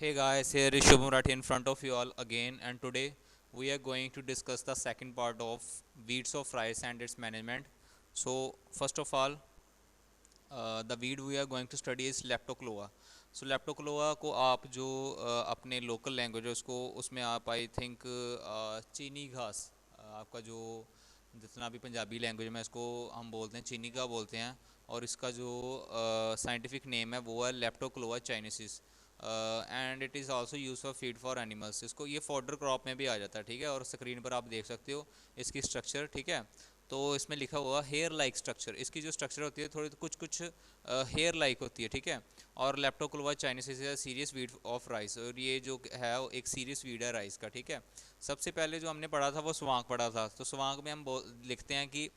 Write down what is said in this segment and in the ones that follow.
Hey guys, here is Shubham Rathi in front of you all again, and today we are going to discuss the second part of weeds of rice and its management. So, first of all, the weed we are going to study is leptocloa. So, leptocloa को आप जो अपने local language है उसको उसमें आप I think चीनी घास आपका जो जितना भी पंजाबी लैंग्वेज में इसको हम बोलते हैं चीनी का बोलते हैं और इसका जो साइंटिफिक नेम है वो है Leptochloa chinensis and it is also use for feed for animals. इसको ये फॉडर क्रॉप में भी आ जाता है, ठीक है। और स्क्रीन पर आप देख सकते हो इसकी स्ट्रक्चर, ठीक है। तो इसमें लिखा हुआ हेयर लाइक स्ट्रक्चर, इसकी जो स्ट्रक्चर होती है थोड़ी कुछ कुछ हेयर लाइक होती है, ठीक है। और Leptochloa chinensis is serious weed of rice, और ये जो है वो एक सीरियस वीड है राइस का, ठीक है। सबसे पहले जो हमने पढ़ा था वो स्वांग पढ़ा था। तो स्वांग में हम लिखते हैं कि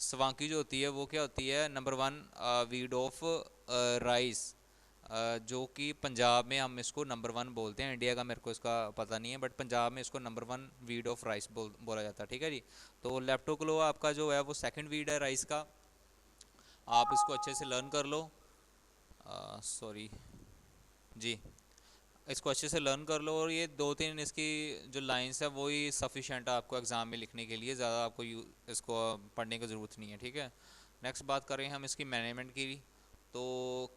स्वांग की जो होती है वो क्या होती है, number one weed of rice, जो कि पंजाब में हम इसको नंबर वन बोलते हैं। इंडिया का मेरे को इसका पता नहीं है, बट पंजाब में इसको number one weed of rice बोला जाता है, ठीक है जी। तो लेप्टोक्लो आपका जो है वो सेकंड वीड है राइस का। आप इसको अच्छे से लर्न कर लो। सॉरी जी, इसको अच्छे से लर्न कर लो, और ये दो तीन इसकी जो लाइंस है वही सफिशेंट है आपको एग्ज़ाम में लिखने के लिए। ज़्यादा आपको इसको पढ़ने की ज़रूरत नहीं है, ठीक है। नेक्स्ट बात करें हम इसकी मैनेजमेंट की। तो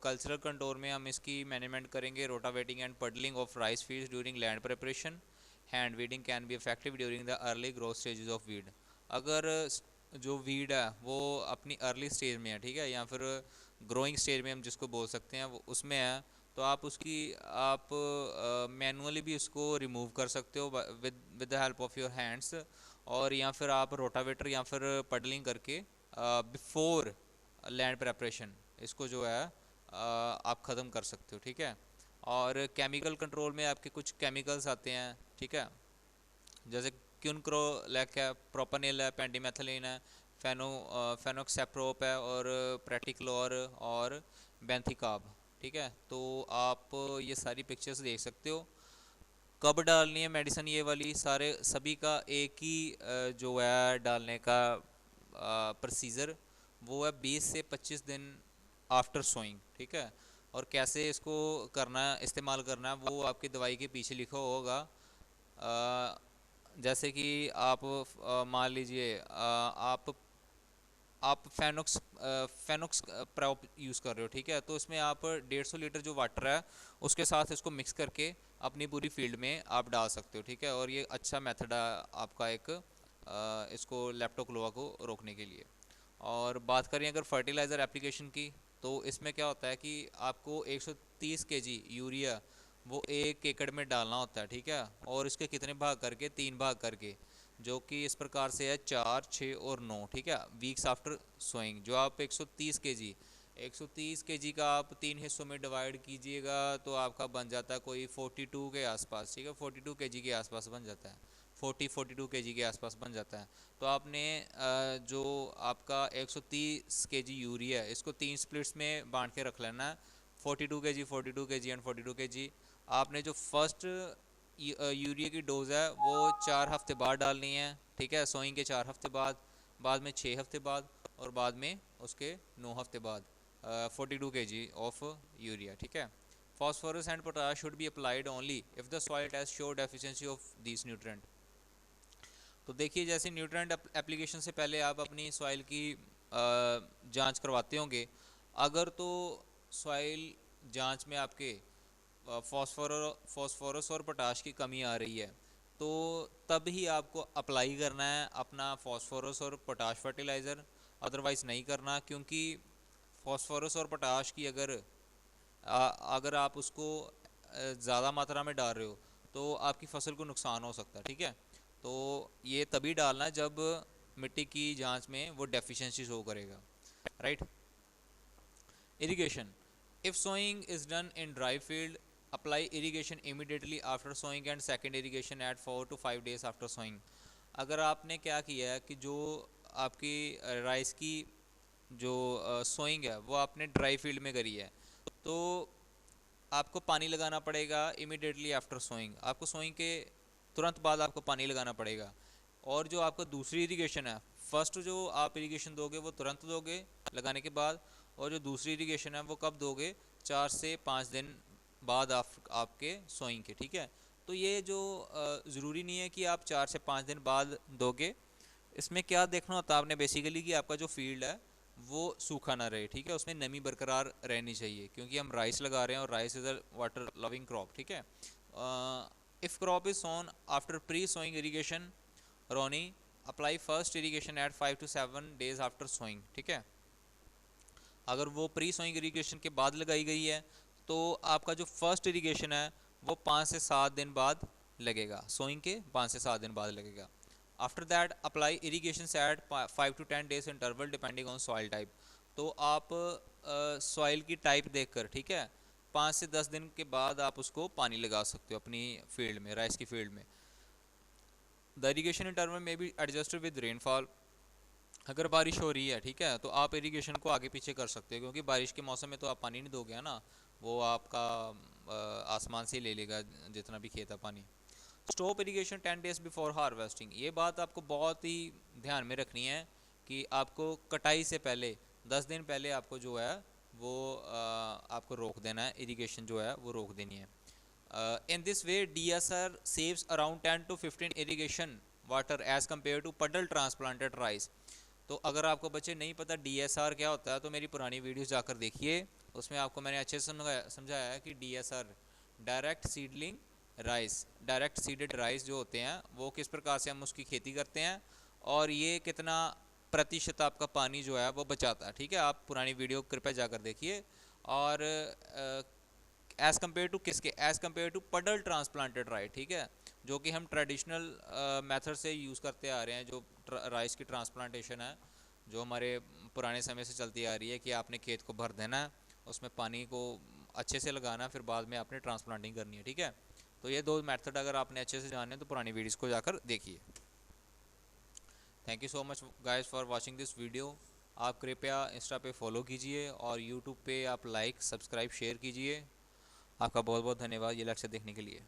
कल्चरल कंट्रोल में हम इसकी मैनेजमेंट करेंगे rotavating and puddling of rice fields during land preparation. Hand weeding can be effective during the early growth stages of weed. अगर जो वीड है वो अपनी अर्ली स्टेज में है, ठीक है, या फिर ग्रोइंग स्टेज में हम जिसको बोल सकते हैं वो उसमें है, तो आप उसकी आप मैनुअली भी उसको रिमूव कर सकते हो with the help of your hands, और या फिर आप रोटावेटर या फिर पडलिंग करके बिफोर लैंड प्रेपरेशन इसको जो है आप ख़त्म कर सकते हो, ठीक है। और केमिकल कंट्रोल में आपके कुछ केमिकल्स आते हैं, ठीक है, जैसे क्यूनक्रोलैक है, प्रोपानिल है, पेंडिमेथिलीन है, फेनोक्सेप्रोप है, और प्रेटिक्लोर और बेंथिकाब, ठीक है। तो आप ये सारी पिक्चर्स देख सकते हो। कब डालनी है मेडिसिन ये वाली, सारे सभी का एक ही जो है डालने का प्रोसीजर वो है 20 से 25 दिन आफ्टर सोइंग, ठीक है। और कैसे इसको करना है, इस्तेमाल करना है, वो आपकी दवाई के पीछे लिखा होगा। जैसे कि आप मान लीजिए आप फेनोक्स प्रॉप यूज़ कर रहे हो, ठीक है। तो इसमें आप 150 लीटर जो वाटर है उसके साथ इसको मिक्स करके अपनी पूरी फील्ड में आप डाल सकते हो, ठीक है। और ये अच्छा मेथड है आपका एक इसको लेप्टोक्लोआ को रोकने के लिए। और बात करें अगर फर्टिलाइज़र एप्लीकेशन की, तो इसमें क्या होता है कि आपको 130 केजी यूरिया वो 1 एकड़ में डालना होता है, ठीक है। और इसके कितने भाग करके, 3 भाग करके, जो कि इस प्रकार से है 4, 6 और 9, ठीक है, वीक्स आफ्टर सोइंग। जो आप 130 केजी का आप 3 हिस्सों में डिवाइड कीजिएगा तो आपका बन जाता है कोई 42 के आसपास, ठीक है, 42 केजी के आसपास बन जाता है, 42 केजी के आसपास बन जाता है। तो आपने जो आपका 130 केजी यूरिया है इसको 3 स्प्लिट्स में बांट के रख लेना है, 42 केजी, 42 केजी एंड 42 केजी। आपने जो फर्स्ट यूरिया की डोज है वो 4 हफ्ते बाद डालनी है, ठीक है, सोइंग के 4 हफ्ते बाद, बाद में 6 हफ्ते बाद, और बाद में उसके 9 हफ्ते बाद 42 केजी ऑफ यूरिया, ठीक है। Phosphorus and potash should be applied only if the soil has show deficiency of these nutrient। तो देखिए जैसे न्यूट्रेंट एप्लीकेशन से पहले आप अपनी सॉइल की जांच करवाते होंगे। अगर तो सॉइल जांच में आपके फॉस्फोरस और पोटाश की कमी आ रही है, तो तब ही आपको अप्लाई करना है अपना फॉस्फोरस और पोटाश फर्टिलाइज़र, अदरवाइज़ नहीं करना। क्योंकि फॉस्फोरस और पोटाश की अगर आप उसको ज़्यादा मात्रा में डाल रहे हो तो आपकी फसल को नुकसान हो सकता है, ठीक है। तो ये तभी डालना है जब मिट्टी की जांच में वो डेफिशिएंसी शो करेगा, right. Irrigation, if sowing is done in dry field, apply irrigation immediately after sowing and second irrigation at 4 to 5 days after sowing. अगर आपने क्या किया है कि जो आपकी राइस की जो सोइंग है वो आपने ड्राई फील्ड में करी है, तो आपको पानी लगाना पड़ेगा इमिडिएटली आफ्टर सोइंग। आपको सोइंग के तुरंत बाद आपको पानी लगाना पड़ेगा। और जो आपका दूसरी इरिगेशन है, फर्स्ट जो आप इरिगेशन दोगे वो तुरंत दोगे लगाने के बाद, और जो दूसरी इरिगेशन है वो कब दोगे, 4 से 5 दिन बाद आपके सोइंग के, ठीक है। तो ये जो ज़रूरी नहीं है कि आप 4 से 5 दिन बाद दोगे। इसमें क्या देखना होता है आपने बेसिकली कि आपका जो फील्ड है वो सूखा ना रहे, ठीक है, उसमें नमी बरकरार रहनी चाहिए, क्योंकि हम राइस लगा रहे हैं और rice is a water loving crop, ठीक है। If crop is sown after pre sowing irrigation, रोनी apply first irrigation at 5 to 7 days after sowing, ठीक है। अगर वो प्री सोइंग इरीगेशन के बाद लगाई गई है तो आपका जो फर्स्ट इरीगेशन है वो 5 से 7 दिन बाद लगेगा, सोइंग के 5 से 7 दिन बाद लगेगा। After that apply irrigation at 5 to 10 days interval depending on soil type. तो आप सॉइल की टाइप देखकर, ठीक है, 5 से 10 दिन के बाद आप उसको पानी लगा सकते हो अपनी फील्ड में, राइस की फील्ड में। द इरीगेशन इंटरवल में बी एडजस्टेड विद रेनफॉल। अगर बारिश हो रही है, ठीक है, तो आप इरिगेशन को आगे पीछे कर सकते हो, क्योंकि बारिश के मौसम में तो आप पानी नहीं दोगे, है ना, वो आपका आसमान से ही ले लेगा जितना भी खेत है पानी। Stop irrigation 10 days before harvesting. ये बात आपको बहुत ही ध्यान में रखनी है कि आपको कटाई से पहले 10 दिन पहले आपको जो है वो आपको रोक देना है, इरिगेशन जो है वो रोक देनी है। In this way, DSR saves around 10 to 15 irrigation water as compared to puddle transplanted rice। तो अगर आपको बच्चे नहीं पता DSR क्या होता है तो मेरी पुरानी वीडियोस जाकर देखिए, उसमें आपको मैंने अच्छे से समझाया है कि DSR direct seedling rice, direct seeded rice जो होते हैं वो किस प्रकार से हम उसकी खेती करते हैं और ये कितना प्रतिशत आपका पानी जो है वो बचाता है, ठीक है। आप पुरानी वीडियो कृपया जाकर देखिए। और एज कम्पेयर टू किसके, एज कम्पेयर टू पडल ट्रांसप्लांटेड राइस, ठीक है, जो कि हम ट्रेडिशनल मेथड से यूज़ करते आ रहे हैं, जो राइस की ट्रांसप्लांटेशन है जो हमारे पुराने समय से चलती आ रही है कि आपने खेत को भर देना है, उसमें पानी को अच्छे से लगाना है, फिर बाद में आपने ट्रांसप्लांटिंग करनी है, ठीक है। तो ये दो मेथड अगर आपने अच्छे से जाने तो पुरानी वीडियोस को जाकर देखिए। Thank you so much guys for watching this video. आप कृपया इंस्टा पे फॉलो कीजिए और यूट्यूब पे आप लाइक सब्सक्राइब शेयर कीजिए। आपका बहुत बहुत धन्यवाद ये लेक्चर देखने के लिए।